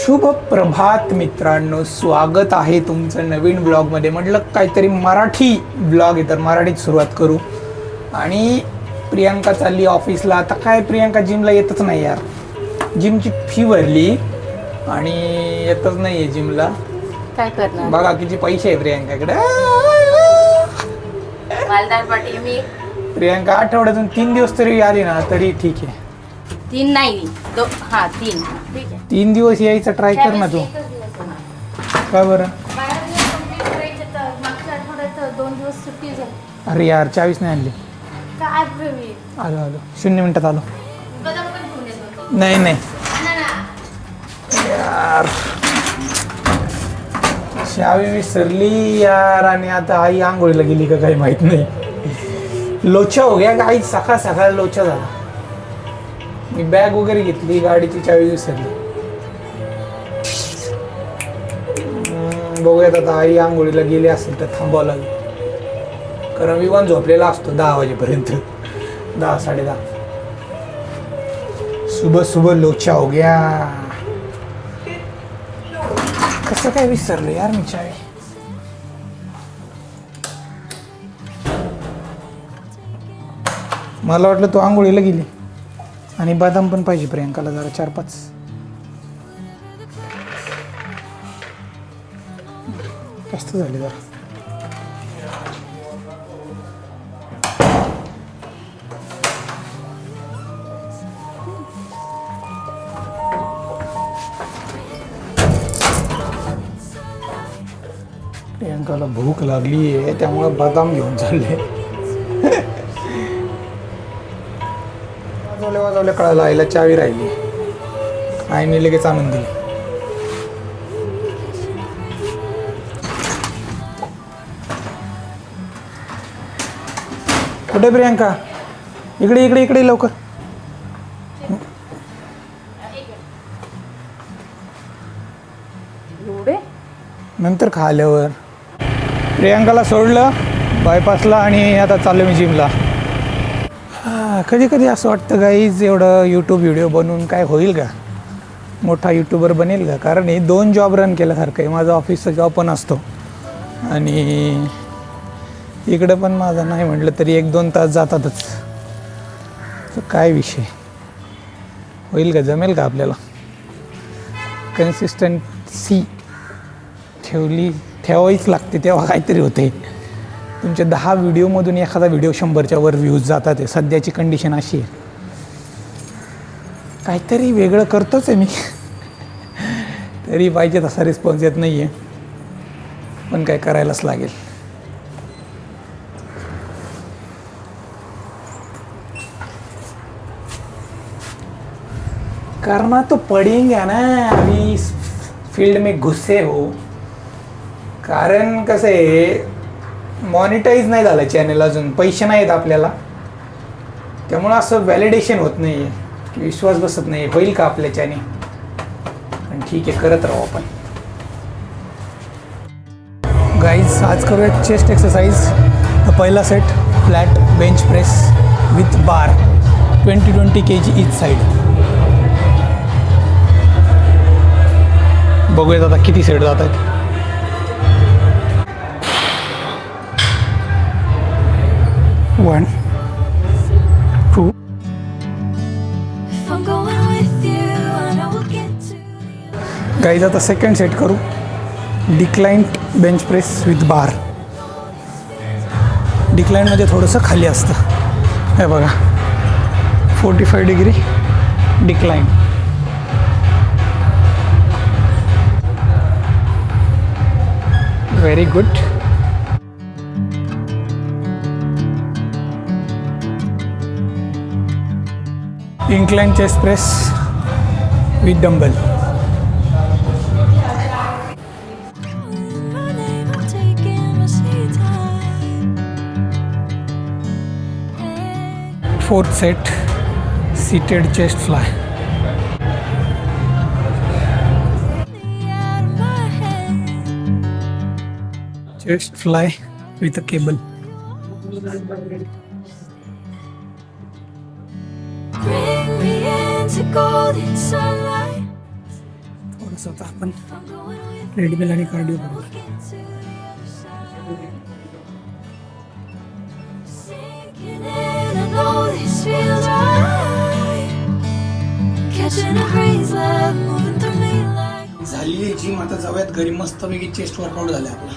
शुभ प्रभात मित्रांनो, स्वागत आहे तुमचं नवीन ब्लॉगमध्ये. म्हटलं काहीतरी मराठी ब्लॉग आहे तर मराठीत सुरुवात करू. आणि प्रियांका चालली ऑफिसला. आता काय प्रियांका जिमला येतच नाही यार, जिमची फी भरली आणि येतच नाही आहे जिमला. काय करणार बघा किती पैसे आहे प्रियांकाकडे. मालदार पाटी मी प्रियांका आठवड्यातून 3 दिवस तरी आली ना तरी ठीक आहे. 3 नाही 2 हा 3 ठीक आहे. 3 दिवस यायचा ट्राय कर ना तू. काय बरं? मागच्या आठवड्यात 2 दिवस सुट्टी झाली. अरे यार, 24 नाही आणली. काय प्रवीण आलो 0 मिनिटात आलो. बदाम पण घेऊन येतो. नाही नाही आणा ना. यार, शावी विसरली यार. आणि आता आई आंघोळीला गेली का काही माहित नाही. लोचा हो गया आई, सकाळ सकाळ लोचा झाला. मी बॅग वगैरे घेतली, गाडीची चावी विसरली. बघूयात आता, आई आंघोळीला गेली असेल तर थांबावं लागेल. कारण विमान झोपलेला असतो 10 वाजेपर्यंत, 10 10:30. सुबह सुबह लोचा हो गया. कसं काय विसरलं यार मी चावी. मला वाटलं तू आंघोळीला गेली. आणि बदाम पण पाहिजे प्रियांकाला जरा 4-5. जास्त झाले जरा. प्रियांकाला भूक लागली आहे त्यामुळे बदाम घेऊन चालले. वाजवल्या कळालं आईला चावी राहिली. आईने लगेच आणून दिली. कुठे प्रियांका? इकडे इकडे इकडे लवकर. एवढे नंतर खाल्यावर. प्रियांकाला सोडलं बायपासला आणि आता चाललो मी जिमला. कधी कधी असं वाटतं गाईज, एवढं यूट्यूब व्हिडिओ बनवून काय होईल का? मोठा यूट्यूबर बनेल का? कारण हे 2 जॉब रन केल्यासारखं आहे. माझा ऑफिसचा जॉब पण असतो आणि इकडं पण माझा नाही म्हटलं तरी 1-2 तास जातातच. तर काय विषय होईल का? जमेल का आपल्याला? कन्सिस्टन्सी ठेवावीच लागते, तेव्हा काहीतरी होते. तुमच्या 10 व्हिडिओमधून एखादा व्हिडिओ 100च्या वर व्ह्यूज जातात. आहे सध्याची कंडिशन अशी आहे. काहीतरी वेगळं करतोच आहे मी, तरी पाहिजे तसा रिस्पॉन्स येत नाही आहे. पण काय करायलाच लागेल. करना तो पडेगा ना, अभी फील्ड में घुसे हो. कारण कसं आहे, मॉनिटाईज नाही झालं चॅनल, अजून पैसे नाही आहेत आपल्याला. त्यामुळं असं व्हॅलिडेशन होत नाही आहे, विश्वास बसत नाही होईल का आपल्याच्याने. पण ठीक आहे, करत राहू आपण. गाईज, आज करूया चेस्ट एक्सरसाइज. तर पहिला set flat bench press with bar 20-20 kg each side. बघूयात आता किती सेट जात आहेत. 1 2. गाईज, आता सेकंड सेट करू decline bench press with bar. Decline म्हणजे थोडंसं खाली असतं. हे बघा, 45 degree decline. Very good. Incline chest press with dumbbell. Fourth set seated chest fly. Chest fly with a cable. थोडंसं आता आपण ट्रेडमिल आणि कार्डिओ करू. झाली जिम, आता जाऊयात घरी. मस्तपैकी चेस्ट वर्कआउट झालं आपला.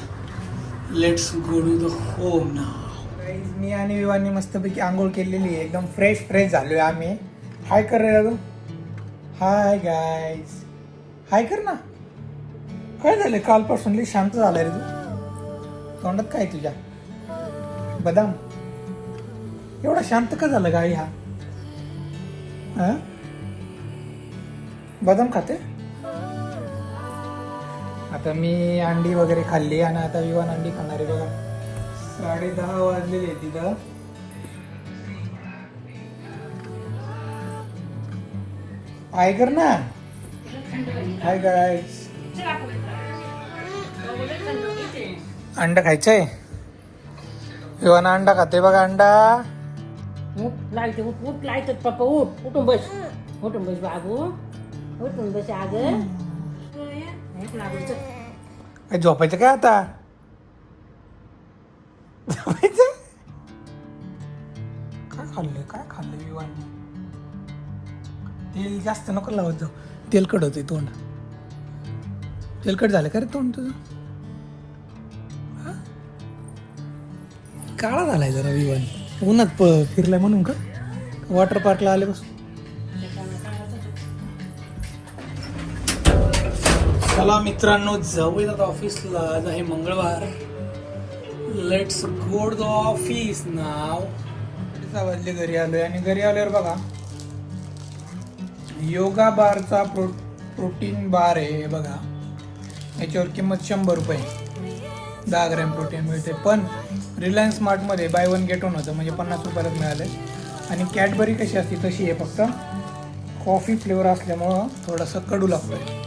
Let's go to the home now. मी आणि विवानी मस्तपैकी आंघोळ केलेली आहे, एकदम फ्रेश झालोय आम्ही. हाय कर रे दादू. हाय गाईज, हाय कर ना. काय झालं कालपासून लई शांत झालाय रे तू. तोंडात काय तुझ्या बदाम? एवढा शांत का झालं गाई हा? बदाम खाते? आता मी अंडी वगैरे खाल्ली आणि आता विवान अंडी खाणार आहे बघा. 10:30 वाजलेले तिथं. हाय कर ना. Hi guys. अंडा खायचंय. विवान अंडा खाते बघा. अंडा उठ लायचं पप्पा. उठून बस बाबू. उठून बस. काय झोपायचं काय आता? झोपायचं? काय खाल्लं विवान? तेल जास्त नको लावत जाऊ. तेलकट होते तोंड. तेलकट झालं का रे तोंड तुझं? काळा झालाय जरा विवान. उन्हात फिरलाय म्हणून का? वॉटर पार्कला आले बस. चला मित्रांनो, जाऊया आता ऑफिसला. आज आहे मंगळवार. Let's go to the office now. 6 वाजले घरी आलोय आणि घरी आल्यावर बघा योगा बारचा प्रोटीन बार आहे बघा. याच्यावर किंमत 100 रुपये. 10 ग्रॅम प्रोटीन मिळते. पण रिलायन्स स्मार्टमध्ये बाय 1 गेट 1 होतं, म्हणजे 50 रुपयालाच मिळाले. आणि कॅडबरी कशी असते तशी आहे, फक्त कॉफी फ्लेवर असल्यामुळं थोडंसं कडू लागतंय.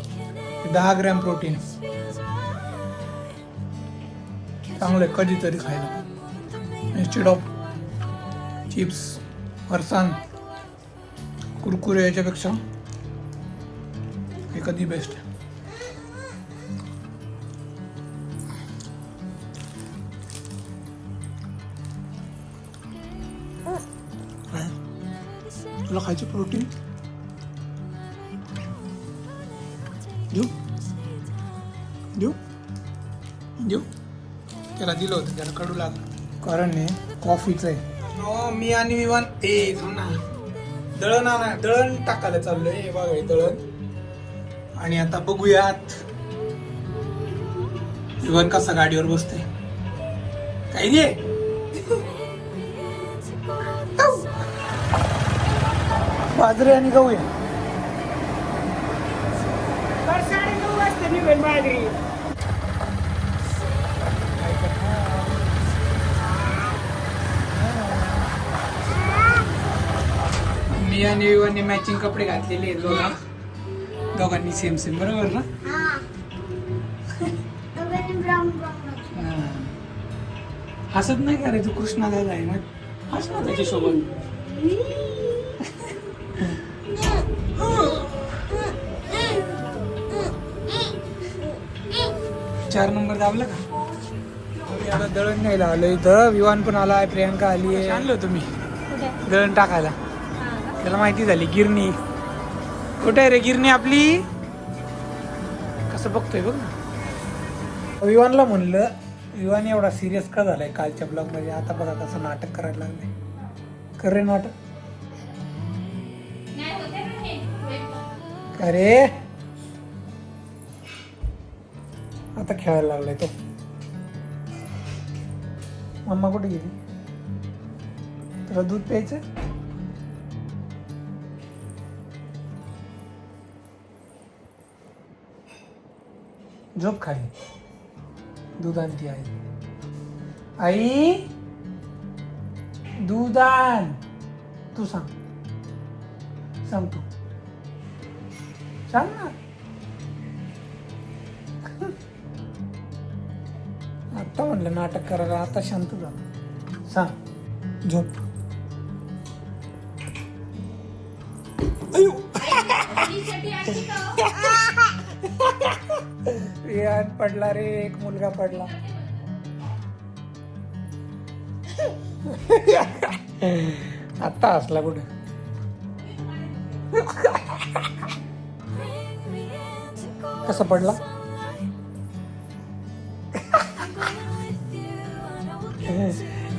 10 ग्रॅम प्रोटीन चांगलं आहे कधीतरी खायला, इन्स्टेड ऑफ चिप्स, फरसाण, कुरकुरे याच्यापेक्षा हे कधी बेस्ट आहे. तुला खायचं प्रोटीन? देऊ देऊ देऊ. त्याला दिलं होतं, त्याला कडू लागलं. कारण कॉफीचं आहे. मी आणि विवान दळण टाकायला चाललोय. हे बघा हे दळण. आणि आता बघूयात विवान कसा गाडीवर बसतोय. काही दे. बाजरी आणि गहू आहे. 9:30 वाजता निघेल बाजरी. मी आणि विवानने मॅचिंग कपडे घातलेले आहेत दोघांनी. सेम बरोबर ना? हसत नाही का रे तू? कृष्णा दादा आहे मग हस ना त्याच्यासोबत. 4 नंबर दाबला का? आता दळण घ्यायला आलो इथं. विवान पण आलाय, प्रियांका आली आहे. आणलं होतं मी दळण टाकायला. त्याला माहिती झाली गिरणी कुठे आहे रे. गिरणी आपली कसं बघतोय बघ ना. विवानला म्हणलं, विवान एवढा सिरियस का झालाय कालच्या ब्लॉग मध्ये. आता बघा कसं नाटक करायला लागले. कर रे नाटक. अरे आता खेळायला लागलाय तो. मम्मा कुठे गेली? तुला दूध प्यायचं? झोप खाली. दूध आणती आई. आई दूध आण. तू सांग तू सांग ना. आता म्हणलं नाटक करायला, आता शांत झालं. सांग. झोप. अयो रियान पडला रे, एक मुलगा पडला. आत्ता हसला कुठे. कसा पडला.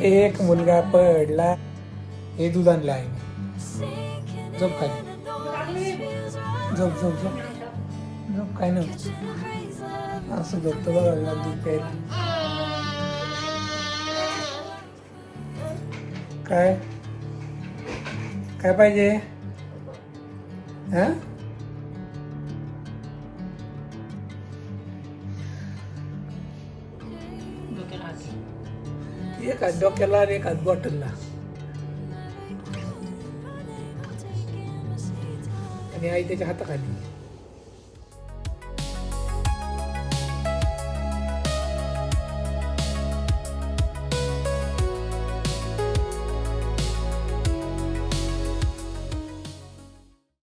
एक मुलगा पडला. हे दूध आणलं आहे. झोप काय, झोप झोप झोप झोप. काय नव्हतं असं झोपतं बघा दूध प्यायला. काय काय पाहिजे. हा डोक्याला हात. एक हात डोक्याला आणि एक हात बॉटलला. आणि आई त्याच्या हाताखाली.